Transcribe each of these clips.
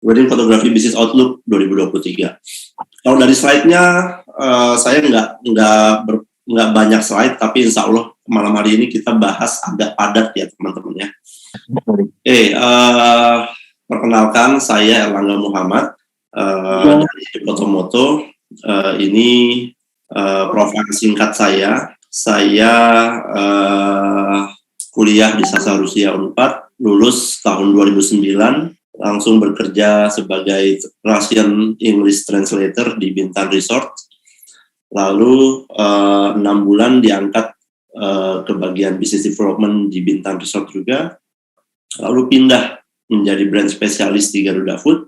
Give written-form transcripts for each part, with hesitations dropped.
Wedding Photography Business Outlook 2023. Kalau dari slide-nya, saya nggak banyak slide, tapi insya Allah malam hari ini kita bahas agak padat ya teman-teman ya. Perkenalkan, saya Erlangga Muhammad dari Fotomoto. Ini profil singkat saya. Saya kuliah di Sastra Rusia Unpad, lulus tahun 2009, langsung bekerja sebagai Russian English Translator di Bintan Resort. Lalu 6 bulan diangkat ke bagian Business Development di Bintan Resort juga. Lalu pindah menjadi brand spesialis di Garuda Food.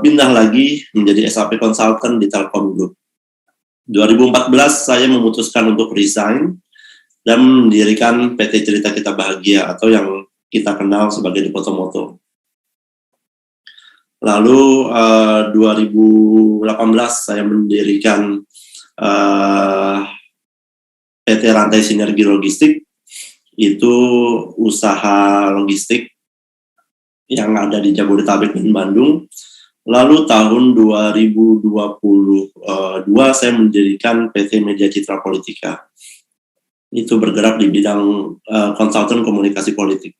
Pindah lagi menjadi SAP Consultant di Telkom Group. 2014 saya memutuskan untuk resign dan mendirikan PT Cerita Kita Bahagia atau yang kita kenal sebagai di Fotomoto. Lalu 2018 saya mendirikan PT Rantai Sinergi Logistik, itu usaha logistik yang ada di Jabodetabek dan Bandung. Lalu tahun 2022 saya mendirikan PT Media Citra Politika. Itu bergerak di bidang konsultan komunikasi politik.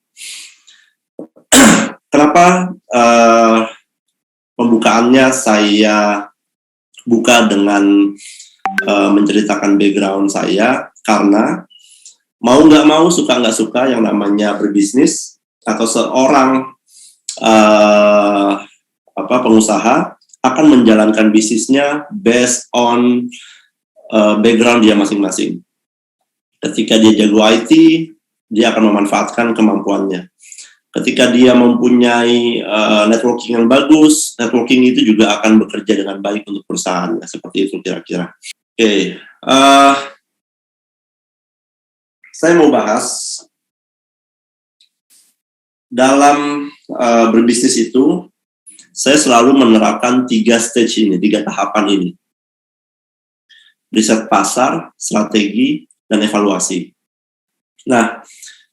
Kenapa pembukaannya saya buka dengan menceritakan background saya? Karena mau nggak mau, suka nggak suka, yang namanya berbisnis atau seorang pengusaha akan menjalankan bisnisnya based on background dia masing-masing. Ketika dia jago IT, dia akan memanfaatkan kemampuannya. Ketika dia mempunyai networking yang bagus, networking itu juga akan bekerja dengan baik untuk perusahaan. Seperti itu kira-kira. Oke. Saya mau bahas dalam berbisnis itu, saya selalu menerapkan 3 stage ini, 3 tahapan ini. Riset pasar, strategi, dan evaluasi. Nah,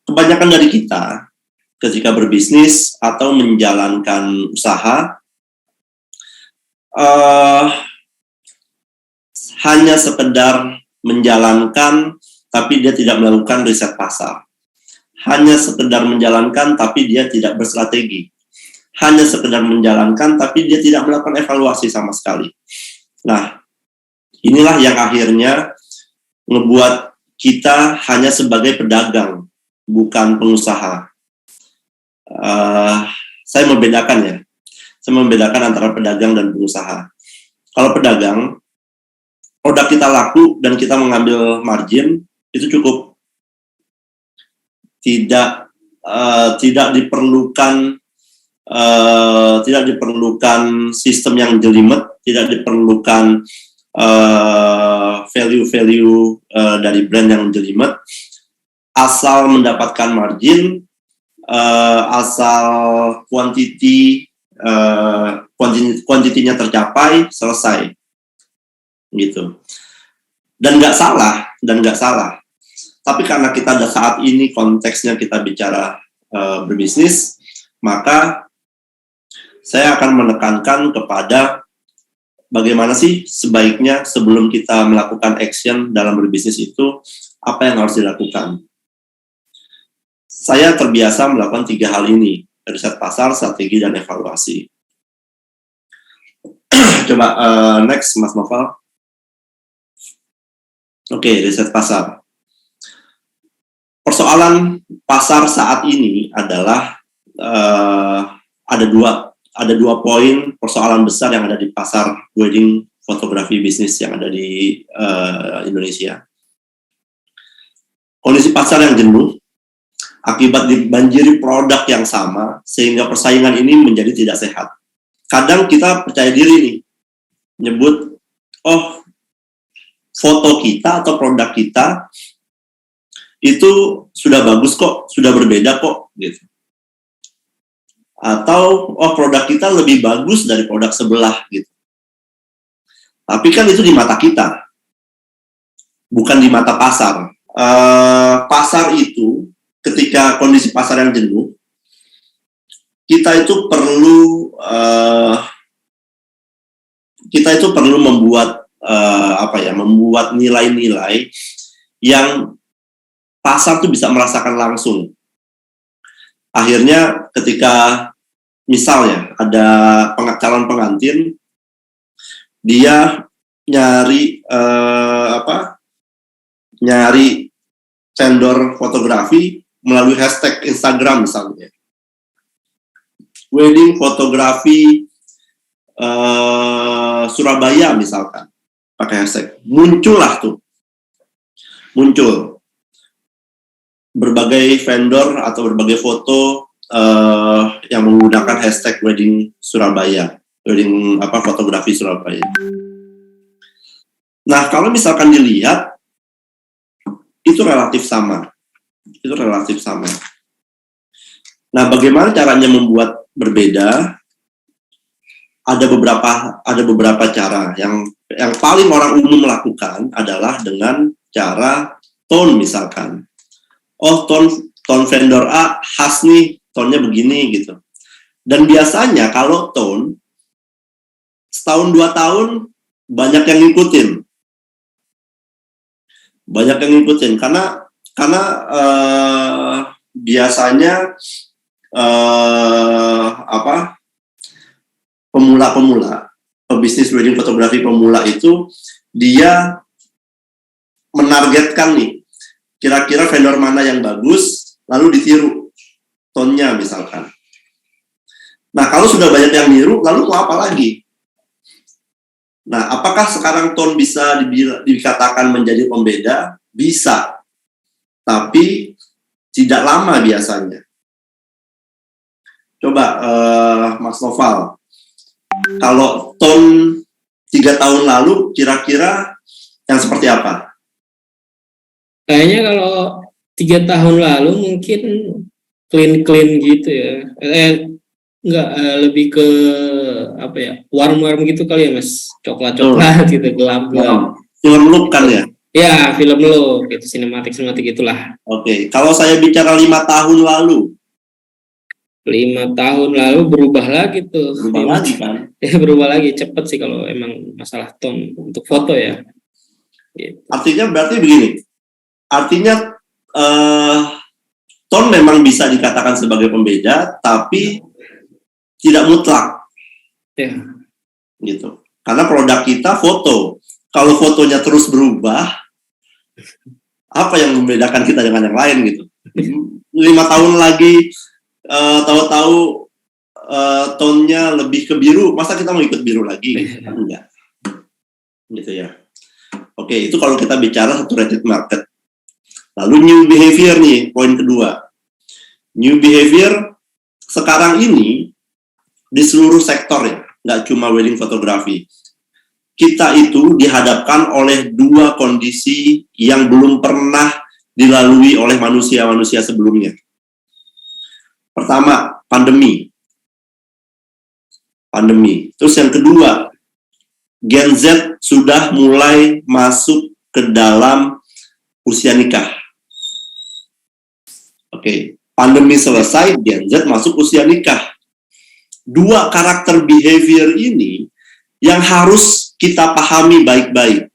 kebanyakan dari kita ketika berbisnis atau menjalankan usaha hanya sekedar menjalankan tapi dia tidak melakukan riset pasar. Hanya sekedar menjalankan tapi dia tidak berstrategi. Hanya sekedar menjalankan tapi dia tidak melakukan evaluasi sama sekali. Nah, inilah yang akhirnya ngebuat kita hanya sebagai pedagang, bukan pengusaha. Saya membedakan ya. Saya membedakan antara pedagang dan pengusaha. Kalau pedagang, produk kita laku dan kita mengambil margin, itu cukup. Tidak diperlukan sistem yang jelimet, tidak diperlukan value dari brand yang jelimet, asal mendapatkan margin, asal kuantitinya tercapai, selesai, gitu. Dan nggak salah. Tapi karena kita saat ini konteksnya kita bicara berbisnis, maka saya akan menekankan kepada bagaimana sih sebaiknya sebelum kita melakukan action dalam berbisnis itu, apa yang harus dilakukan. Saya terbiasa melakukan 3 hal ini, riset pasar, strategi, dan evaluasi. Coba next, Mas Novel. Oke, riset pasar. Persoalan pasar saat ini adalah ada dua poin persoalan besar yang ada di pasar wedding fotografi bisnis yang ada di Indonesia. Kondisi pasar yang jenuh akibat dibanjiri produk yang sama sehingga persaingan ini menjadi tidak sehat. Kadang kita percaya diri nih, nyebut, oh foto kita atau produk kita itu sudah bagus kok, sudah berbeda kok, gitu. Atau, oh produk kita lebih bagus dari produk sebelah, gitu. Tapi kan itu di mata kita, bukan di mata pasar. Pasar itu, ketika kondisi pasar yang jenuh, kita itu perlu membuat membuat nilai-nilai yang pasar tuh bisa merasakan langsung. Akhirnya ketika misalnya ada calon pengantin, dia nyari vendor fotografi melalui hashtag Instagram misalnya, wedding fotografi Surabaya misalkan, pakai hashtag, muncul berbagai vendor atau berbagai foto yang menggunakan hashtag wedding Surabaya, wedding fotografi Surabaya. Nah, kalau misalkan dilihat, itu relatif sama. Nah, bagaimana caranya membuat berbeda? Ada beberapa cara. Yang paling orang umum lakukan adalah dengan cara tone misalkan. Oh, tone vendor A khas nih, tone-nya begini gitu. Dan biasanya kalau tone, setahun 2 tahun banyak yang ngikutin. Karena biasanya pemula, pebisnis wedding fotografi pemula itu dia menargetkan nih, kira-kira vendor mana yang bagus, lalu ditiru tone-nya misalkan. Nah, kalau sudah banyak yang niru, lalu mau apa lagi? Nah, apakah sekarang tone bisa dikatakan menjadi pembeda? Bisa, tapi tidak lama biasanya. Coba Mas Noval, kalau tone 3 tahun lalu kira-kira yang seperti apa? Kayaknya kalau 3 tahun lalu mungkin clean gitu ya. Lebih ke warm gitu kali ya Mas, coklat gitu, gelap. Film look kan ya? Ya, film look gitu, sinematik itulah. Oke. Kalau saya bicara 5 tahun lalu. 5 tahun lalu berubah lagi tuh. Berubah lagi kan? Ya, berubah lagi, cepet sih kalau emang masalah tone untuk foto ya. Gitu. Artinya berarti begini. Artinya tone memang bisa dikatakan sebagai pembeda, tapi tidak mutlak. Ya. Gitu. Karena produk kita foto. Kalau fotonya terus berubah, apa yang membedakan kita dengan yang lain gitu? 5 tahun lagi tahu-tahu tone-nya lebih ke biru, masa kita mau ikut biru lagi? Enggak. Gitu ya. Oke, itu kalau kita bicara saturated market. Lalu new behavior nih, poin kedua. New behavior sekarang ini di seluruh sektor ya, nggak cuma wedding fotografi. Kita itu dihadapkan oleh 2 kondisi yang belum pernah dilalui oleh manusia-manusia sebelumnya. Pertama, pandemi. Terus yang kedua, Gen Z sudah mulai masuk ke dalam usia nikah. Oke, pandemi selesai, Gen Z masuk usia nikah. 2 karakter behavior ini yang harus kita pahami baik-baik.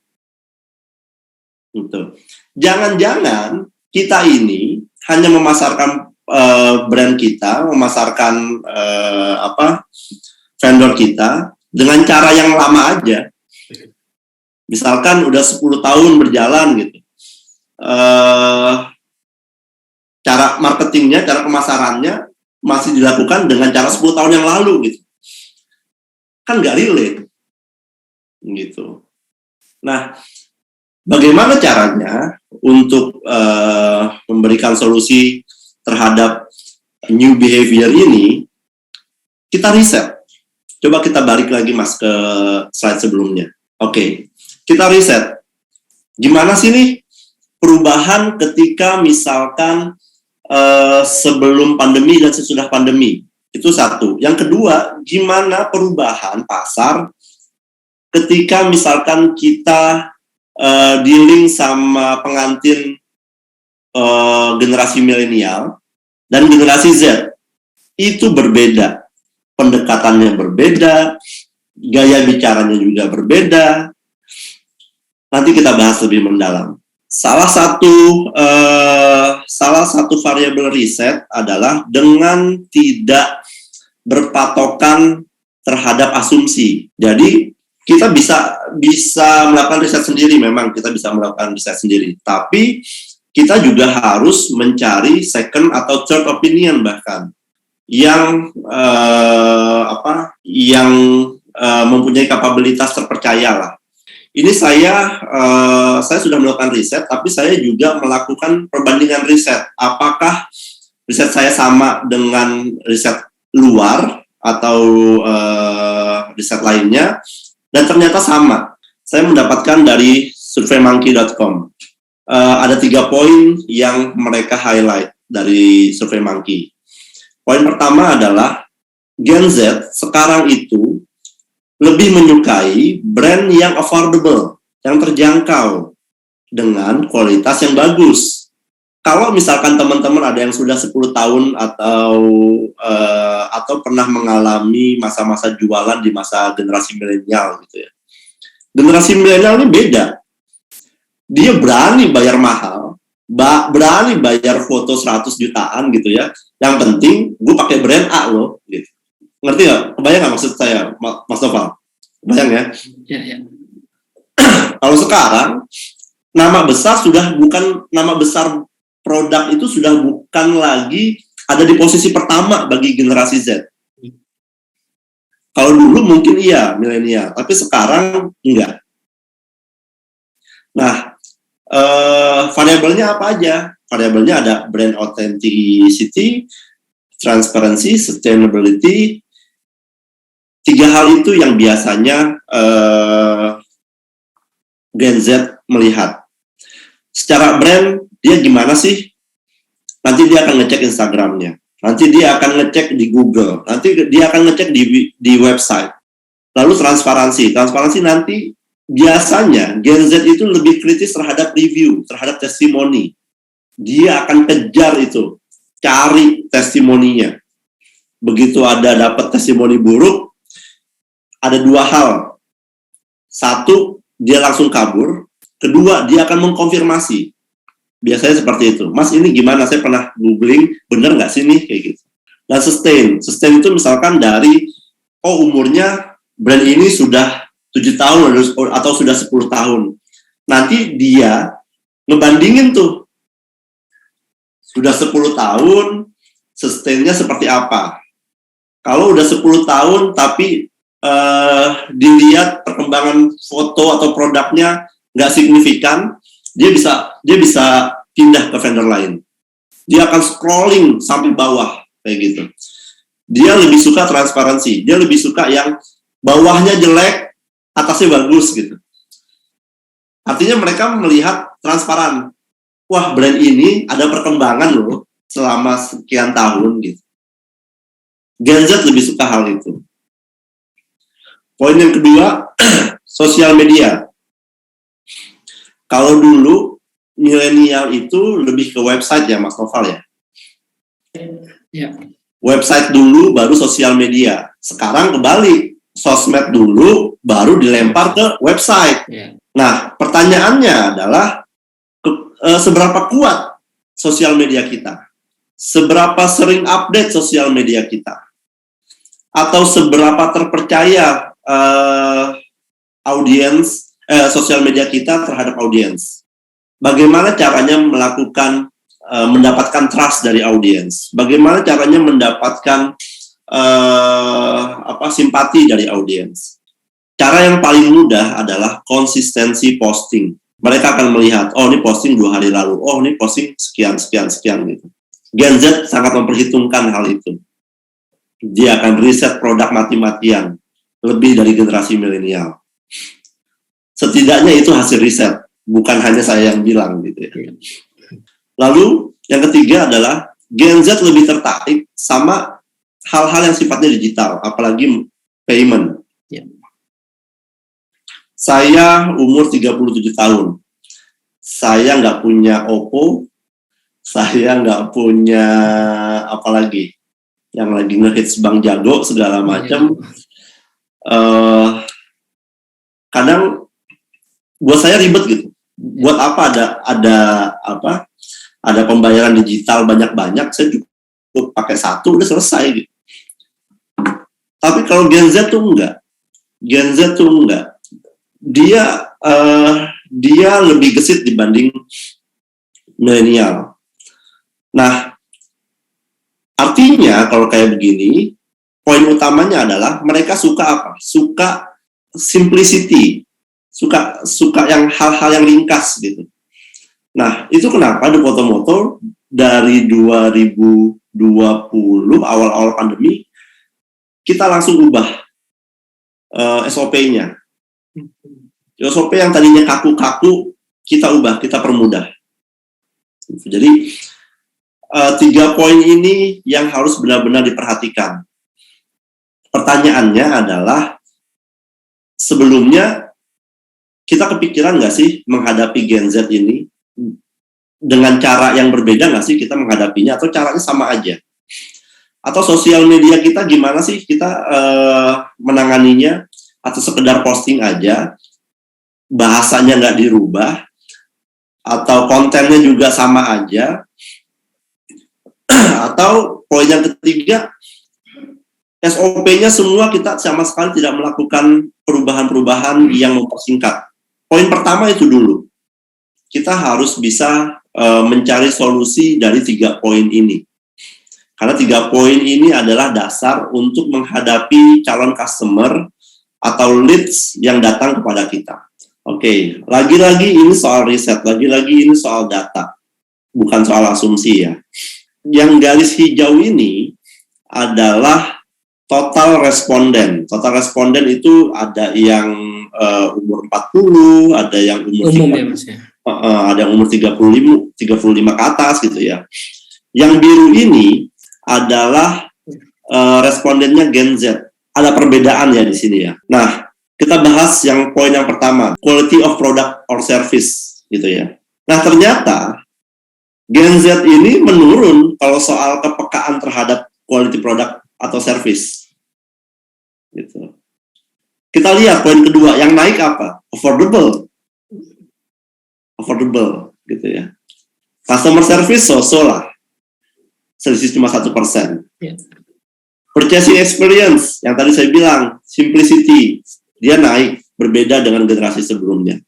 Gitu. Jangan-jangan kita ini hanya memasarkan brand kita, memasarkan vendor kita dengan cara yang lama aja. Misalkan udah 10 tahun berjalan gitu. Cara marketingnya, cara pemasarannya masih dilakukan dengan cara 10 tahun yang lalu gitu. Kan nggak relate. Gitu. Nah, bagaimana caranya untuk memberikan solusi terhadap new behavior ini? Kita riset. Coba kita balik lagi Mas ke slide sebelumnya. Oke, kita riset. Gimana sih nih perubahan ketika misalkan sebelum pandemi dan sesudah pandemi? Itu satu. Yang kedua, gimana perubahan pasar ketika misalkan kita dealing sama pengantin generasi milenial dan generasi Z. itu berbeda. Pendekatannya berbeda, gaya bicaranya juga berbeda. Nanti kita bahas lebih mendalam. Salah satu variabel riset adalah dengan tidak berpatokan terhadap asumsi. Jadi kita bisa melakukan riset sendiri, memang kita bisa melakukan riset sendiri. Tapi kita juga harus mencari second atau third opinion bahkan yang mempunyai kapabilitas terpercaya lah. Ini saya sudah melakukan riset, tapi saya juga melakukan perbandingan riset. Apakah riset saya sama dengan riset luar atau riset lainnya? Dan ternyata sama. Saya mendapatkan dari surveymonkey.com. Ada 3 poin yang mereka highlight dari SurveyMonkey. Poin pertama adalah Gen Z sekarang itu lebih menyukai brand yang affordable, yang terjangkau, dengan kualitas yang bagus. Kalau misalkan teman-teman ada yang sudah 10 tahun atau pernah mengalami masa-masa jualan di masa generasi milenial gitu ya. Generasi milenial ini beda. Dia berani bayar mahal, berani bayar foto 100 jutaan gitu ya. Yang penting gue pakai brand A loh gitu. Ngerti nggak? Kebayang nggak maksud saya, Mas Noval? Kebayang ya? Ya. Kalau sekarang nama besar sudah bukan nama besar, produk itu sudah bukan lagi ada di posisi pertama bagi generasi Z. Kalau dulu mungkin iya, milenial, tapi sekarang enggak. Nah, variabelnya apa aja? Variabelnya ada brand authenticity, transparency, sustainability. 3 hal itu yang biasanya Gen Z melihat. Secara brand, dia gimana sih? Nanti dia akan ngecek Instagramnya, nanti dia akan ngecek di Google, nanti dia akan ngecek di website. Lalu transparansi nanti biasanya Gen Z itu lebih kritis terhadap review, terhadap testimoni. Dia akan kejar itu, cari testimoninya. Begitu dapat testimoni buruk, ada 2 hal. 1, dia langsung kabur. Kedua, dia akan mengkonfirmasi. Biasanya seperti itu. Mas, ini gimana? Saya pernah googling, bener nggak sih nih? Kayak gitu. Dan sustain itu misalkan dari, umurnya brand ini sudah 7 tahun atau sudah 10 tahun. Nanti dia ngebandingin tuh. Sudah 10 tahun, sustainnya seperti apa? Kalau udah 10 tahun, tapi dilihat perkembangan foto atau produknya nggak signifikan, dia bisa pindah ke vendor lain. Dia akan scrolling sampai bawah kayak gitu. Dia lebih suka transparansi. Dia lebih suka yang bawahnya jelek, atasnya bagus gitu. Artinya mereka melihat transparan. Wah, brand ini ada perkembangan loh selama sekian tahun gitu. Gen Z lebih suka hal itu. Poin yang kedua, sosial media. Kalau dulu milenial itu lebih ke website ya, Mas Noval ya. Ya. Website dulu, baru sosial media. Sekarang kebalik, sosmed dulu, baru dilempar ke website. Ya. Nah, pertanyaannya adalah seberapa kuat sosial media kita? Seberapa sering update sosial media kita? Atau seberapa terpercaya sosial media kita terhadap audiens? Bagaimana caranya mendapatkan trust dari audiens? Bagaimana caranya mendapatkan simpati dari audiens? Cara yang paling mudah adalah konsistensi posting. Mereka akan melihat, ini posting 2 hari lalu, ini posting sekian gitu. Gen Z sangat memperhitungkan hal itu. Dia akan riset produk mati-matian, lebih dari generasi milenial. Setidaknya itu hasil riset, bukan hanya saya yang bilang gitu ya. Lalu yang ketiga adalah Gen Z lebih tertarik sama hal-hal yang sifatnya digital, apalagi payment. Ya. Saya umur 37 tahun. Saya nggak punya Oppo, saya nggak punya yang lagi ngehits Bang Jago segala macam. Kadang buat saya ribet gitu. Buat apa ada pembayaran digital banyak-banyak, saya cukup pakai satu udah selesai gitu. Tapi kalau Gen Z tuh enggak. Dia lebih gesit dibanding milenial. Nah, artinya kalau kayak begini, poin utamanya adalah mereka suka apa? Suka simplicity, suka yang hal-hal yang ringkas gitu. Nah, itu kenapa The Photomoto dari 2020 awal-awal pandemi kita langsung ubah SOP-nya. SOP yang tadinya kaku-kaku kita ubah, kita permudah. Jadi 3 poin ini yang harus benar-benar diperhatikan. Pertanyaannya adalah, sebelumnya kita kepikiran nggak sih menghadapi Gen Z ini dengan cara yang berbeda nggak sih kita menghadapinya, atau caranya sama aja? Atau sosial media kita gimana sih kita menanganinya, atau sekedar posting aja, bahasanya nggak dirubah, atau kontennya juga sama aja, atau poin yang ketiga, SOP-nya semua kita sama sekali tidak melakukan perubahan-perubahan yang mempersingkat. Poin pertama itu dulu. Kita harus bisa mencari solusi dari 3 poin ini. Karena 3 poin ini adalah dasar untuk menghadapi calon customer atau leads yang datang kepada kita. Oke, lagi-lagi ini soal riset, lagi-lagi ini soal data. Bukan soal asumsi ya. Yang garis hijau ini adalah total responden. Total responden itu ada yang umur 40, ada yang umur umum 30, ya, Mas, ya? Ada yang umur 35 ke atas gitu ya. Yang biru ini adalah respondennya Gen Z. Ada perbedaan ya di sini ya. Nah, kita bahas yang poin yang pertama, quality of product or service gitu ya. Nah, ternyata Gen Z ini menurun kalau soal kepekaan terhadap quality product atau service. Gitu. Kita lihat poin kedua, yang naik apa? Affordable gitu ya. Customer service so-so lah, selisih cuma 1%. Yeah. Purchasing experience, yang tadi saya bilang, simplicity, dia naik, berbeda dengan generasi sebelumnya.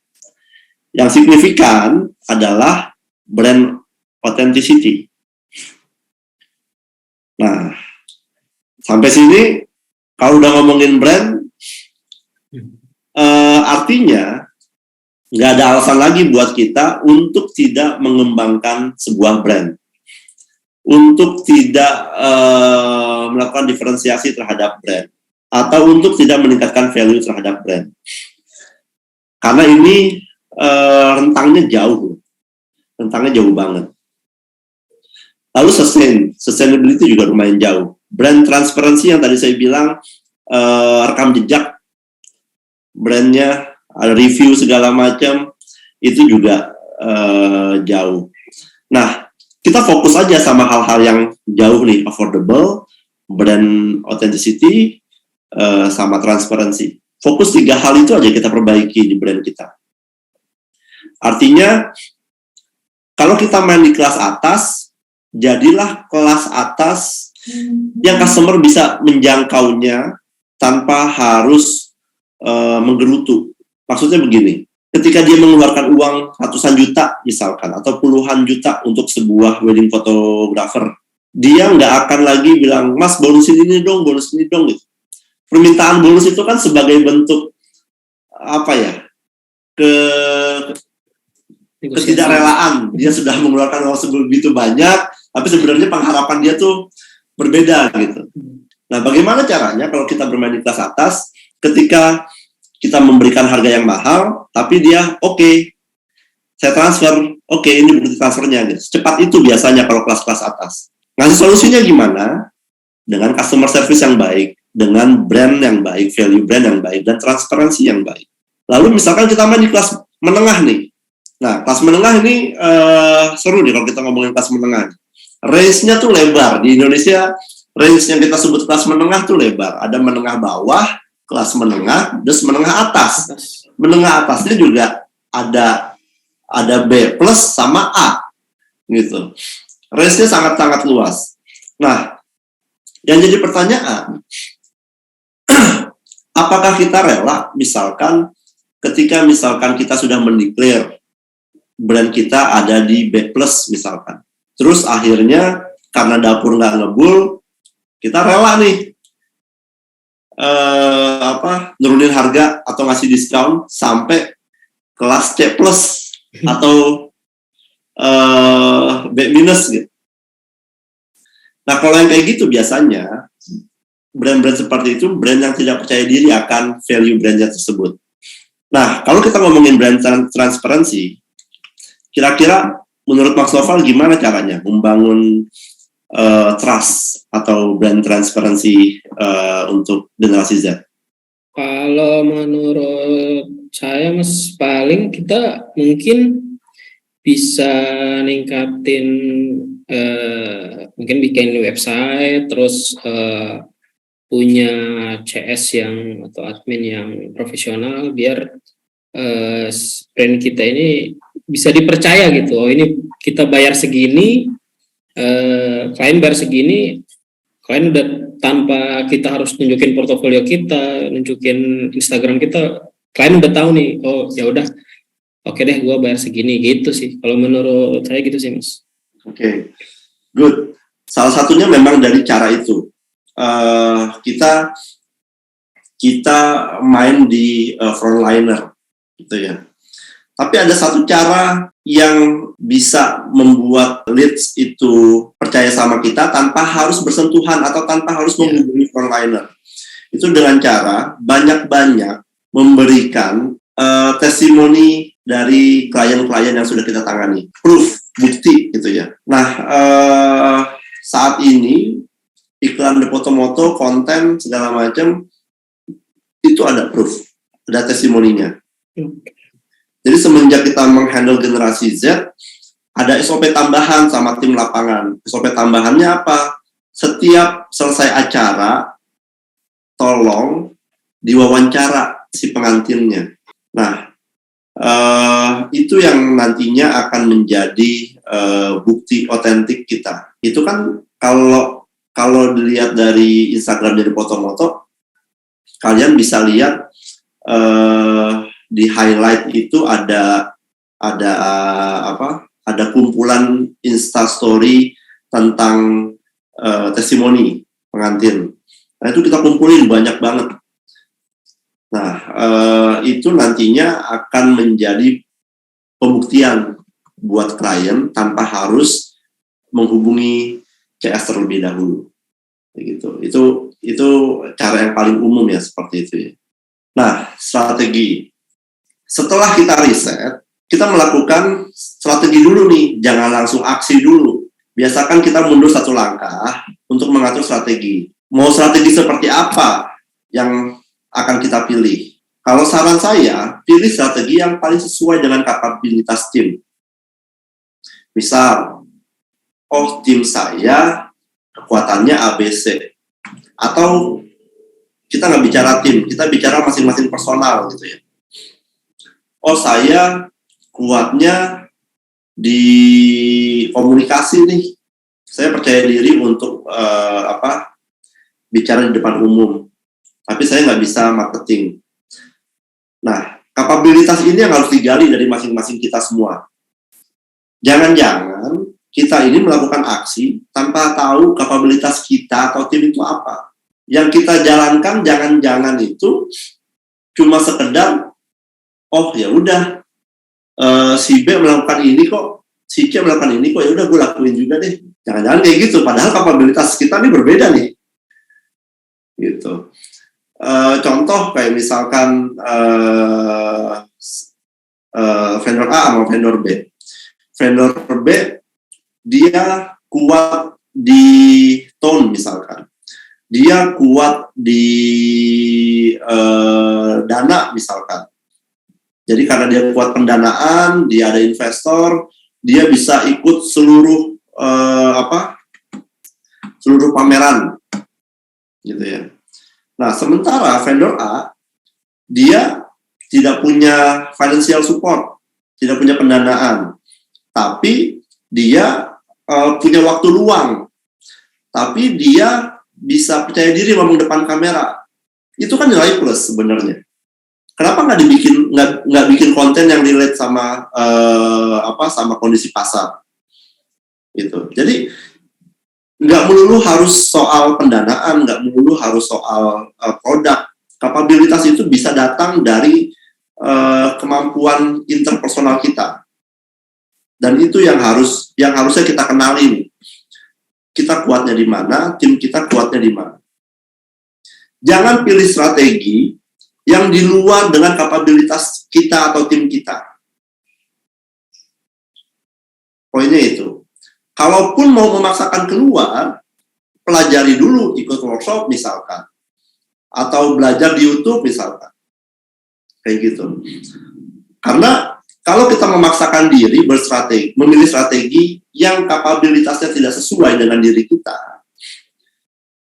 Yang signifikan adalah brand authenticity. Nah, sampai sini, kalau udah ngomongin brand, artinya nggak ada alasan lagi buat kita untuk tidak mengembangkan sebuah brand, untuk tidak melakukan diferensiasi terhadap brand, atau untuk tidak meningkatkan value terhadap brand. Karena ini rentangnya jauh banget. Lalu sustainability juga lumayan jauh. Brand transparency yang tadi saya bilang, rekam jejak brandnya, review segala macam, itu juga jauh. Nah, kita fokus aja sama hal-hal yang jauh nih, affordable, brand authenticity, sama transparency. Fokus 3 hal itu aja kita perbaiki di brand kita. Artinya, kalau kita main di kelas atas, jadilah kelas atas yang customer bisa menjangkaunya tanpa harus menggerutu. Maksudnya begini, ketika dia mengeluarkan uang ratusan juta misalkan, atau puluhan juta untuk sebuah wedding photographer, dia nggak akan lagi bilang, mas bonusin ini dong gitu. Permintaan bonus itu kan sebagai bentuk apa ya, ketidakrelaan. Dia sudah mengeluarkan uang sebegitu banyak, tapi sebenarnya pengharapan dia tuh berbeda gitu. Nah, bagaimana caranya kalau kita bermain di kelas atas, ketika kita memberikan harga yang mahal, tapi dia oke, saya transfer, oke, ini bukti transfernya gitu. Secepat itu biasanya kalau kelas-kelas atas. Ngasih solusinya gimana? Dengan customer service yang baik, dengan brand yang baik, value brand yang baik, dan transparansi yang baik. Lalu misalkan kita main di kelas menengah nih. Nah, kelas menengah ini seru nih kalau kita ngomongin kelas menengah. Range-nya tuh lebar. Di Indonesia range yang kita sebut kelas menengah tuh lebar. Ada menengah bawah, kelas menengah, terus menengah atas. Menengah atasnya juga ada B plus sama A, gitu. Range-nya sangat-sangat luas. Nah, yang jadi pertanyaan, apakah kita rela, misalkan, ketika misalkan kita sudah mendeklar brand kita ada di B plus misalkan, terus akhirnya karena dapur nggak ngebul, kita rela nih nurunin harga atau ngasih diskon sampai kelas C plus atau B minus gitu. Nah, kalau yang kayak gitu biasanya brand-brand seperti itu brand yang tidak percaya diri akan value brandnya tersebut. Nah, kalau kita ngomongin brand transparansi, kira-kira menurut Mas Noval gimana caranya membangun trust atau brand transparansi untuk generasi Z? Kalau menurut saya Mas, paling kita mungkin bisa ningkatin mungkin bikin website, terus punya CS yang atau admin yang profesional biar brand kita ini bisa dipercaya gitu. Oh, ini kita bayar segini, klien bayar segini, klien udah tanpa kita harus nunjukin portofolio kita, nunjukin Instagram kita, klien udah tahu nih, oh ya udah, oke deh, gue bayar segini gitu sih. Kalau menurut saya gitu sih, Mas. Oke, good. Salah satunya memang dari cara itu. Kita main di frontliner, gitu ya. Tapi ada satu cara yang bisa membuat leads itu percaya sama kita tanpa harus bersentuhan atau tanpa harus menghubungi frontliner. Itu dengan cara banyak-banyak memberikan testimoni dari klien-klien yang sudah kita tangani, proof, bukti gitu ya. Nah, saat ini iklan di foto-moto, konten segala macam itu ada proof, ada testimoninya. Jadi semenjak kita menghandle generasi Z, ada SOP tambahan sama tim lapangan. SOP tambahannya apa? Setiap selesai acara, tolong diwawancara si pengantinnya. Nah, itu yang nantinya akan menjadi bukti otentik kita. Itu kan kalau dilihat dari Instagram dari foto-moto, kalian bisa lihat di highlight itu ada kumpulan Instastory tentang testimoni pengantin. Nah, itu kita kumpulin banyak banget. Nah, itu nantinya akan menjadi pembuktian buat klien tanpa harus menghubungi CS terlebih dahulu. Gitu. Itu cara yang paling umum ya, seperti itu ya. Nah, strategi. Setelah kita riset, kita melakukan strategi dulu nih, jangan langsung aksi dulu. Biasakan kita mundur satu langkah untuk mengatur strategi. Mau strategi seperti apa yang akan kita pilih? Kalau saran saya, pilih strategi yang paling sesuai dengan kapabilitas tim. Misal, tim saya kekuatannya ABC. Atau kita nggak bicara tim, kita bicara masing-masing personal gitu ya. Saya kuatnya di komunikasi nih. Saya percaya diri untuk bicara di depan umum. Tapi saya nggak bisa marketing. Nah, kapabilitas ini yang harus digali dari masing-masing kita semua. Jangan-jangan kita ini melakukan aksi tanpa tahu kapabilitas kita atau tim itu apa. Yang kita jalankan jangan-jangan itu cuma sekedar ya udah si B melakukan ini kok, si C melakukan ini kok, ya udah gue lakuin juga deh. Jangan-jangan kayak gitu, padahal kapabilitas kita ini berbeda nih. Gitu. Contoh kayak misalkan vendor A sama vendor B. Vendor B dia kuat di tone misalkan. Dia kuat di dana misalkan. Jadi karena dia kuat pendanaan, dia ada investor, dia bisa ikut seluruh seluruh pameran, gitu ya. Nah, sementara vendor A, dia tidak punya financial support, tidak punya pendanaan, tapi dia punya waktu luang, tapi dia bisa percaya diri ngomong depan kamera. Itu kan nilai plus sebenarnya. Kenapa nggak bikin konten yang relate sama sama kondisi pasar? Gitu. Jadi nggak melulu harus soal pendanaan, nggak melulu harus soal produk. Kapabilitas itu bisa datang dari kemampuan interpersonal kita. Dan itu yang harusnya kita kenali. Kita kuatnya di mana, tim kita kuatnya di mana. Jangan pilih strategi yang di luar dengan kapabilitas kita atau tim kita. Poinnya itu. Kalaupun mau memaksakan keluar, pelajari dulu, ikut workshop misalkan. Atau belajar di YouTube misalkan. Kayak gitu. Karena kalau kita memaksakan diri memilih strategi yang kapabilitasnya tidak sesuai dengan diri kita,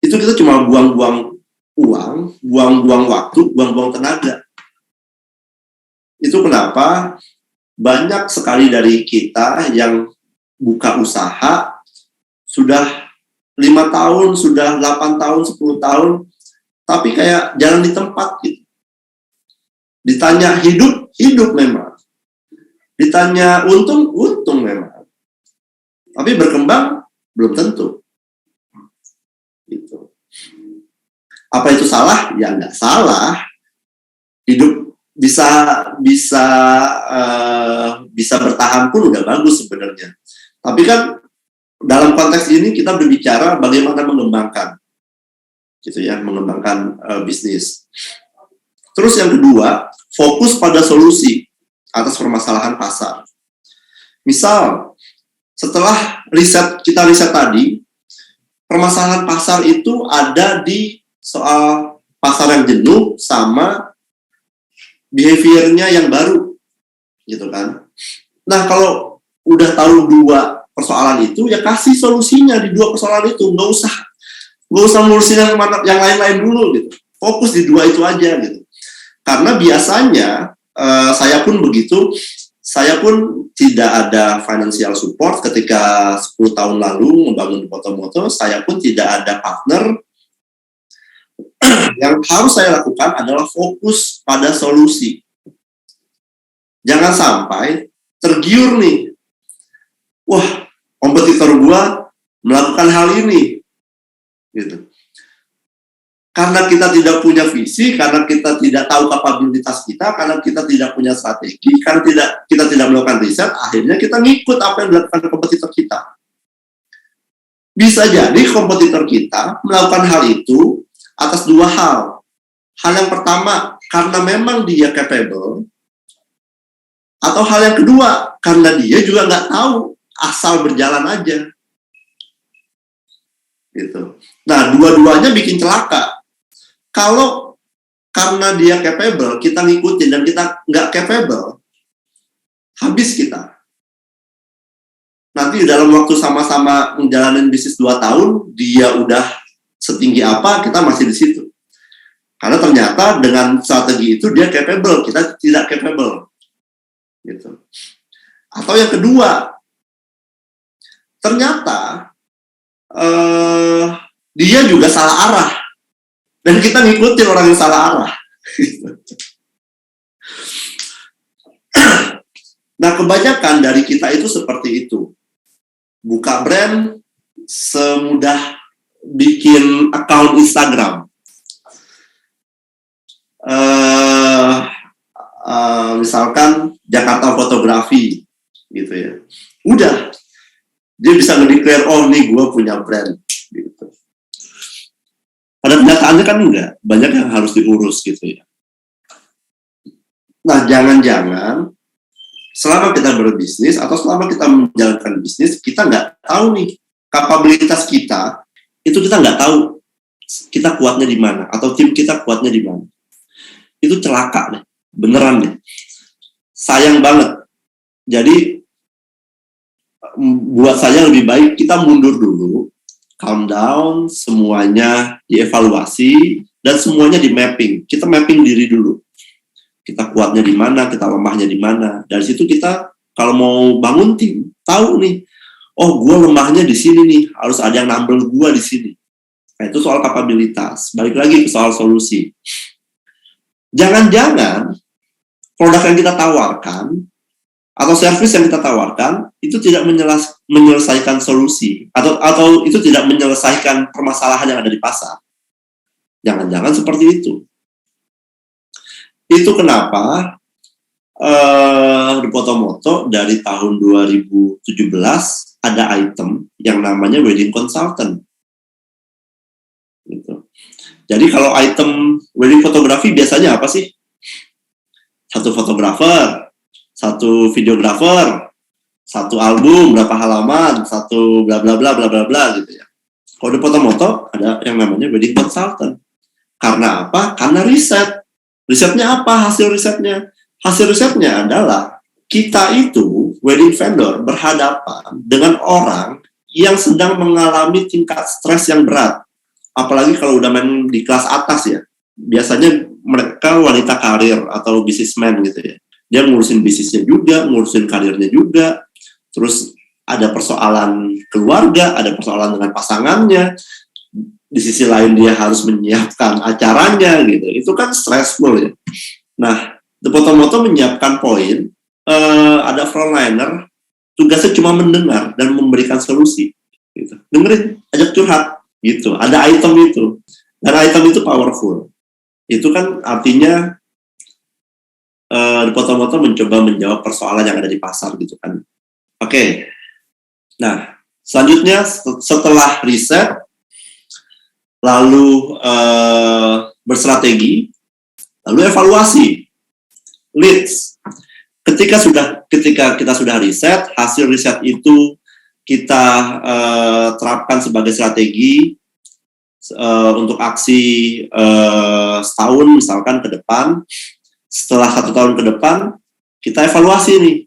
itu kita cuma buang-buang uang, buang-buang waktu, buang-buang tenaga. Itu kenapa banyak sekali dari kita yang buka usaha sudah 5 tahun, sudah 8 tahun, 10 tahun, tapi kayak jalan di tempat gitu. Ditanya hidup memang. Ditanya untung memang. Tapi berkembang belum tentu. Gitu. Apa itu salah? Ya nggak salah. Hidup bisa bertahan pun udah bagus sebenarnya. Tapi kan dalam konteks ini kita berbicara bagaimana mengembangkan, gitu ya, mengembangkan bisnis. Terus yang kedua, fokus pada solusi atas permasalahan pasar. Misal, setelah kita riset tadi, permasalahan pasar itu ada di soal pasar yang jenuh sama behavior-nya yang baru, gitu kan. Nah, kalau udah tahu 2 persoalan itu, ya kasih solusinya di 2 persoalan itu, nggak usah ngurusin yang lain-lain dulu, gitu. Fokus di 2 itu aja, gitu. Karena biasanya saya pun begitu, saya pun tidak ada financial support ketika 10 tahun lalu membangun Potomoto, saya pun tidak ada partner. Yang harus saya lakukan adalah fokus pada solusi. Jangan sampai tergiur nih, wah, kompetitor gua melakukan hal ini, gitu. Karena kita tidak punya visi, karena kita tidak tahu kapabilitas kita, karena kita tidak punya strategi, karena kita tidak melakukan riset, akhirnya kita ngikut apa yang dilakukan kompetitor kita. Bisa jadi kompetitor kita melakukan hal itu atas 2 hal. Hal yang pertama, karena memang dia capable, atau hal yang kedua, karena dia juga nggak tahu, asal berjalan aja. Gitu. Nah, dua-duanya bikin celaka. Kalau karena dia capable, kita ngikutin, dan kita nggak capable, habis kita. Nanti dalam waktu sama-sama menjalani bisnis 2 tahun, dia udah setinggi apa, kita masih di situ. Karena ternyata dengan strategi itu dia capable, kita tidak capable. Gitu. Atau yang kedua, ternyata dia juga salah arah. Dan kita ngikutin orang yang salah arah. Nah, kebanyakan dari kita itu seperti itu. Buka brand semudah bikin account Instagram. Misalkan Jakarta Fotografi, gitu ya. Udah, dia bisa nge-declare, oh nih gue punya brand. Gitu. Pada kenyataannya kan enggak, banyak yang harus diurus gitu ya. Nah, jangan-jangan selama kita berbisnis atau selama kita menjalankan bisnis, kita nggak tahu nih kapabilitas kita, itu kita nggak tahu kita kuatnya di mana atau tim kita kuatnya di mana. Itu celaka deh, beneran deh. Sayang banget. Jadi buat saya lebih baik kita mundur dulu, calm down, semuanya dievaluasi, dan semuanya di mapping. Kita mapping diri dulu. Kita kuatnya di mana, kita lemahnya di mana. Dari situ kita kalau mau bangun tim, tahu nih, oh gue lemahnya di sini nih, harus ada yang nambel gue di sini. Nah, itu soal kapabilitas. Balik lagi ke soal solusi. Jangan-jangan produk yang kita tawarkan atau service yang kita tawarkan itu tidak menyelesaikan solusi atau itu tidak menyelesaikan permasalahan yang ada di pasar. Jangan-jangan seperti itu. Itu kenapa di Potomoto dari tahun 2017 ada item yang namanya wedding consultant. Gitu. Jadi kalau item wedding fotografi biasanya apa sih? Satu fotografer, satu videografer, satu album berapa halaman, satu bla bla bla bla bla bla gitu ya. Kalau di Potomoto ada yang namanya wedding consultant. Karena apa? Karena riset. Risetnya apa? Hasil risetnya? Hasil risetnya adalah kita itu wedding vendor berhadapan dengan orang yang sedang mengalami tingkat stres yang berat. Apalagi kalau udah main di kelas atas ya. Biasanya mereka wanita karir atau businessman gitu ya. Dia ngurusin bisnisnya juga, ngurusin karirnya juga. Terus ada persoalan keluarga, ada persoalan dengan pasangannya. Di sisi lain dia harus menyiapkan acaranya gitu. Itu kan stressful ya. Nah, The Potomoto menyiapkan poin, ada frontliner, tugasnya cuma mendengar dan memberikan solusi. Gitu. Dengerin, ajak curhat, gitu. Ada item itu, dan item itu powerful. Itu kan artinya The Potomoto mencoba menjawab persoalan yang ada di pasar, gitu kan. Oke. Nah, selanjutnya setelah riset, lalu berstrategi, lalu evaluasi. Leads. Ketika kita sudah riset, hasil riset itu kita terapkan sebagai strategi untuk aksi setahun misalkan ke depan. Setelah 1 tahun ke depan, kita evaluasi nih.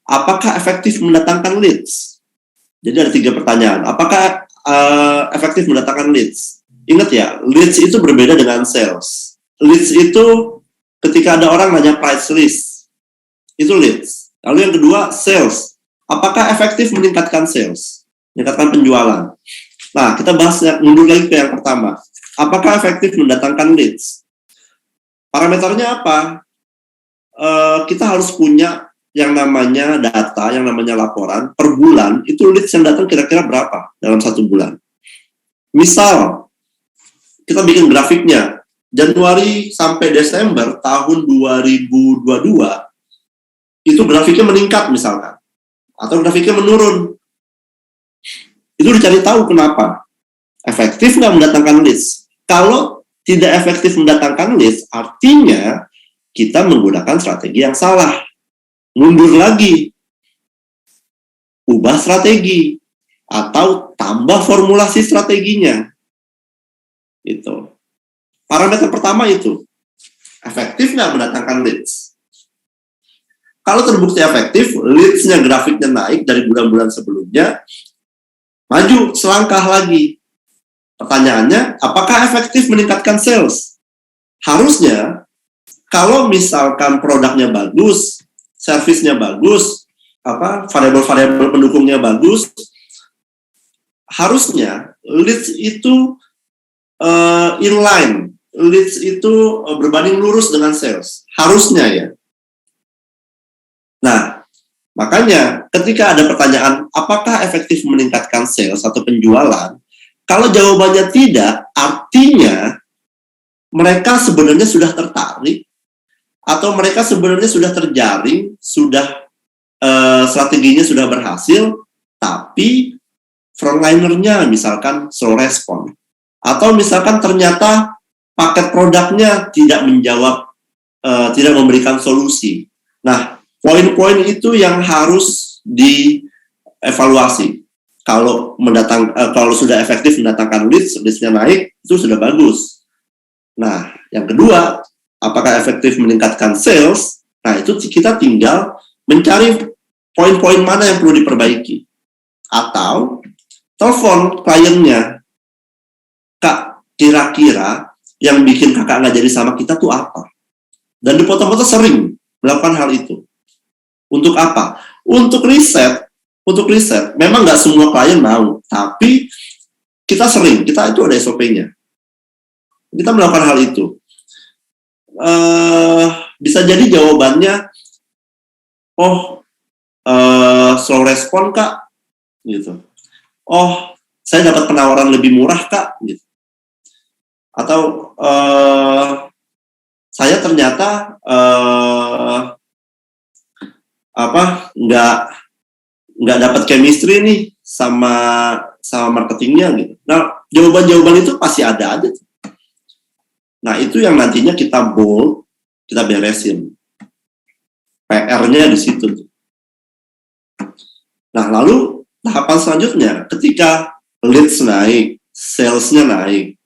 Apakah efektif mendatangkan leads? Jadi ada 3 pertanyaan. Apakah efektif mendatangkan leads? Ingat ya, leads itu berbeda dengan sales. Leads itu ketika ada orang nanya price list, itu leads. Lalu yang kedua, sales. Apakah efektif meningkatkan sales? Meningkatkan penjualan. Nah, kita bahas mundur lagi ke yang pertama. Apakah efektif mendatangkan leads? Parameternya apa? Kita harus punya yang namanya data, yang namanya laporan. Per bulan, itu leads yang datang kira-kira berapa dalam 1 bulan. Misal, kita bikin grafiknya. Januari sampai Desember tahun 2022, itu grafiknya meningkat misalkan. Atau grafiknya menurun. Itu dicari tahu kenapa. Efektif nggak mendatangkan leads? Kalau tidak efektif mendatangkan leads, artinya kita menggunakan strategi yang salah. Mundur lagi. Ubah strategi. Atau tambah formulasi strateginya. Gitu. Parameter pertama itu, efektif nggak mendatangkan leads? Kalau terbukti efektif, leads-nya grafiknya naik dari bulan-bulan sebelumnya, maju selangkah lagi. Pertanyaannya, apakah efektif meningkatkan sales? Harusnya, kalau misalkan produknya bagus, servisnya bagus, variabel-variabel pendukungnya bagus, harusnya leads itu inline. Leads itu berbanding lurus dengan sales. Harusnya ya. Nah, makanya ketika ada pertanyaan, apakah efektif meningkatkan sales atau penjualan? Kalau jawabannya tidak, artinya mereka sebenarnya sudah tertarik atau mereka sebenarnya sudah terjaring, sudah strateginya sudah berhasil, tapi frontlinernya misalkan slow respon. Atau misalkan ternyata paket produknya tidak menjawab, tidak memberikan solusi. Nah, poin-poin itu yang harus dievaluasi. Kalau sudah efektif mendatangkan leads-nya naik, itu sudah bagus. Nah, yang kedua, apakah efektif meningkatkan sales? Nah, itu kita tinggal mencari poin-poin mana yang perlu diperbaiki. Atau telepon kliennya, Kak, kira-kira yang bikin kakak nggak jadi sama kita tuh apa? Dan dipoto-foto sering melakukan hal itu. Untuk apa? Untuk riset. Memang nggak semua klien mau, tapi kita itu ada SOP-nya. Kita melakukan hal itu. Bisa jadi jawabannya, slow respon Kak, gitu. Saya dapat penawaran lebih murah Kak, gitu. Atau saya ternyata nggak dapat chemistry nih sama marketingnya gitu. Nah, jawaban itu pasti ada aja. Nah, itu yang nantinya kita bold, kita beresin. PR-nya di situ. Nah, lalu tahapan selanjutnya, ketika leads naik, sales-nya naik,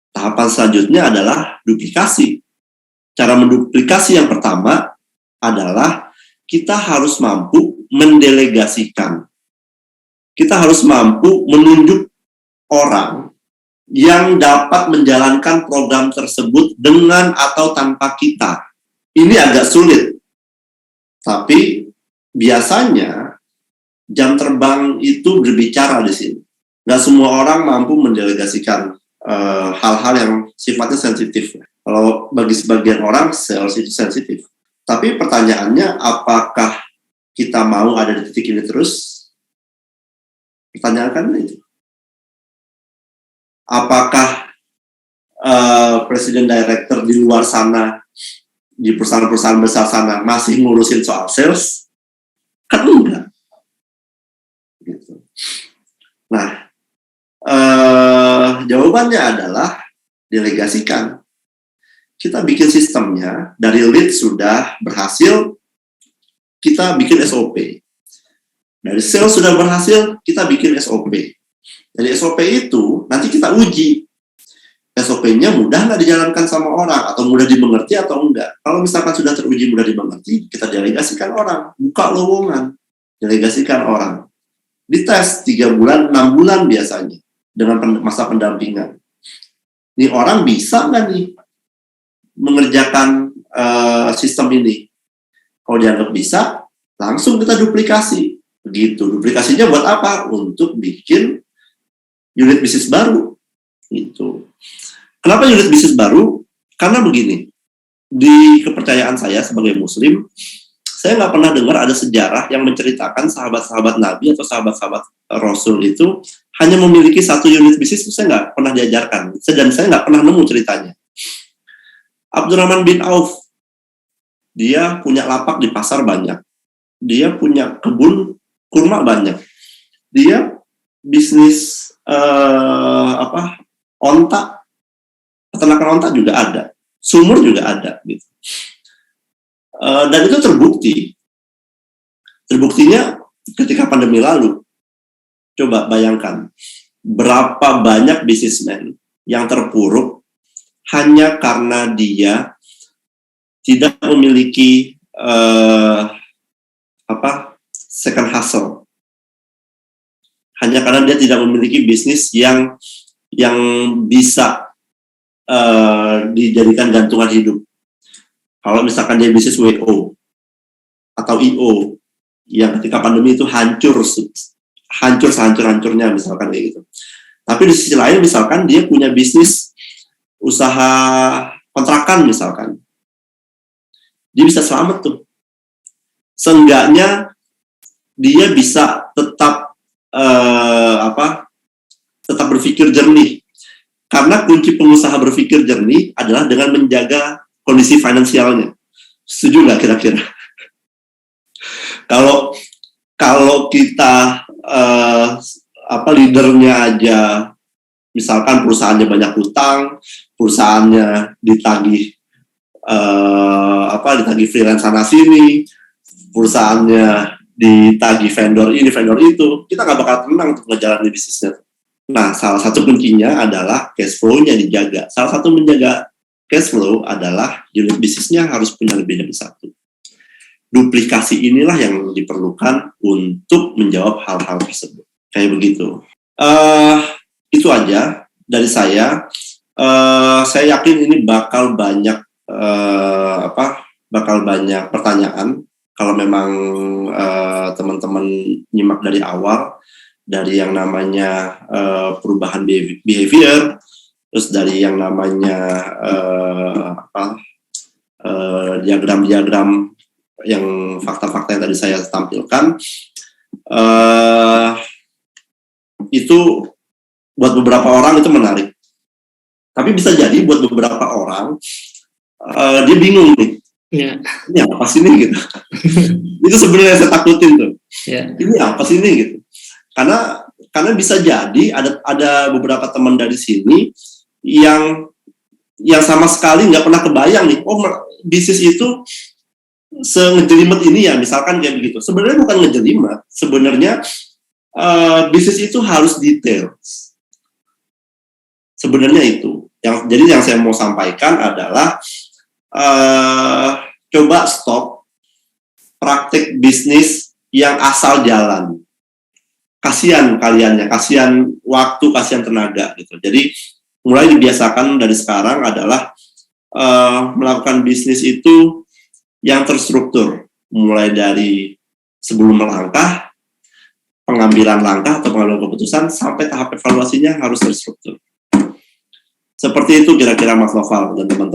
tahapan selanjutnya adalah duplikasi. Cara menduplikasi yang pertama adalah kita harus mampu mendelegasikan. Kita harus mampu menunjuk orang yang dapat menjalankan program tersebut dengan atau tanpa kita. Ini agak sulit. Tapi biasanya jam terbang itu berbicara di sini. Nggak semua orang mampu mendelegasikan hal-hal yang sifatnya sensitif. Kalau bagi sebagian orang, sales itu sensitif. Tapi pertanyaannya, apakah kita mau ada di titik ini terus? Pertanyaan kan itu. Apakah presiden director di luar sana, di perusahaan-perusahaan besar sana, masih ngurusin soal sales? Kan enggak. Gitu. Nah, jawabannya adalah delegasikan. Kita bikin sistemnya, dari lead sudah berhasil, kita bikin SOP. Dari sales sudah berhasil, kita bikin SOP. Dari SOP itu, nanti kita uji. SOP-nya mudah nggak dijalankan sama orang, atau mudah dimengerti atau enggak. Kalau misalkan sudah teruji mudah dimengerti, kita delegasikan orang. Buka lowongan, delegasikan orang. Dites 3 bulan, 6 bulan biasanya, dengan masa pendampingan. Ini orang bisa nggak nih mengerjakan sistem ini? Kalau dianggap bisa, langsung kita duplikasi. Begitu. Duplikasinya buat apa? Untuk bikin unit bisnis baru. Gitu. Kenapa unit bisnis baru? Karena begini, di kepercayaan saya sebagai muslim, saya nggak pernah dengar ada sejarah yang menceritakan sahabat-sahabat Nabi atau sahabat-sahabat Rasul itu hanya memiliki satu unit bisnis. Itu saya nggak pernah diajarkan. Dan saya nggak pernah nemu ceritanya. Abdurrahman bin Auf, dia punya lapak di pasar banyak. Dia punya kebun kurma banyak. Dia bisnis onta, peternakan onta juga ada, sumur juga ada, gitu. Dan itu terbukti. Terbuktinya ketika pandemi lalu. Coba bayangkan, berapa banyak bisnismen yang terpuruk hanya karena dia tidak memiliki second hustle. Hanya karena dia tidak memiliki bisnis yang bisa dijadikan gantungan hidup. Kalau misalkan dia bisnis WO atau IO yang ketika pandemi itu hancur sehancur-hancurnya misalkan kayak gitu. Tapi di sisi lain misalkan dia punya bisnis usaha kontrakan misalkan. Dia bisa selamat tuh. Seenggaknya dia bisa tetap tetap berpikir jernih. Karena kunci pengusaha berpikir jernih adalah dengan menjaga kondisi finansialnya. Setuju nggak kira-kira? Kalau kita leadernya aja, misalkan perusahaannya banyak hutang, perusahaannya ditagih freelance sana sini, perusahaannya ditagih vendor ini, vendor itu, kita nggak bakal tenang untuk ngejalanin bisnisnya. Nah, salah satu kuncinya adalah cash flow-nya dijaga. Salah satu menjaga cash flow adalah unit bisnisnya harus punya lebih dari satu. Duplikasi inilah yang diperlukan untuk menjawab hal-hal tersebut. Kayak begitu. Itu aja dari saya. Saya yakin ini bakal banyak pertanyaan kalau memang teman-teman nyimak dari awal, dari yang namanya perubahan behavior, terus dari yang namanya diagram-diagram yang fakta-fakta yang tadi saya tampilkan, itu buat beberapa orang itu menarik. Tapi bisa jadi buat beberapa orang dia bingung nih. Ya. Ini apa sih ini gitu. Itu sebenarnya saya takutin tuh. Ya. Ini apa sih ini gitu. Karena bisa jadi ada beberapa teman dari sini yang sama sekali nggak pernah kebayang nih, bisnis itu ngejelimet ini ya, misalkan kayak begitu. Sebenarnya bukan ngejelimet, sebenarnya bisnis itu harus detail. Sebenarnya itu. Jadi yang saya mau sampaikan adalah coba stop praktik bisnis yang asal jalan. Kasihan kaliannya, kasihan waktu, kasihan tenaga gitu. Jadi mulai dibiasakan dari sekarang adalah melakukan bisnis itu yang terstruktur, mulai dari sebelum melangkah, pengambilan langkah atau pengambilan keputusan sampai tahap evaluasinya harus terstruktur. Seperti itu kira-kira Mas Noval dan teman-teman.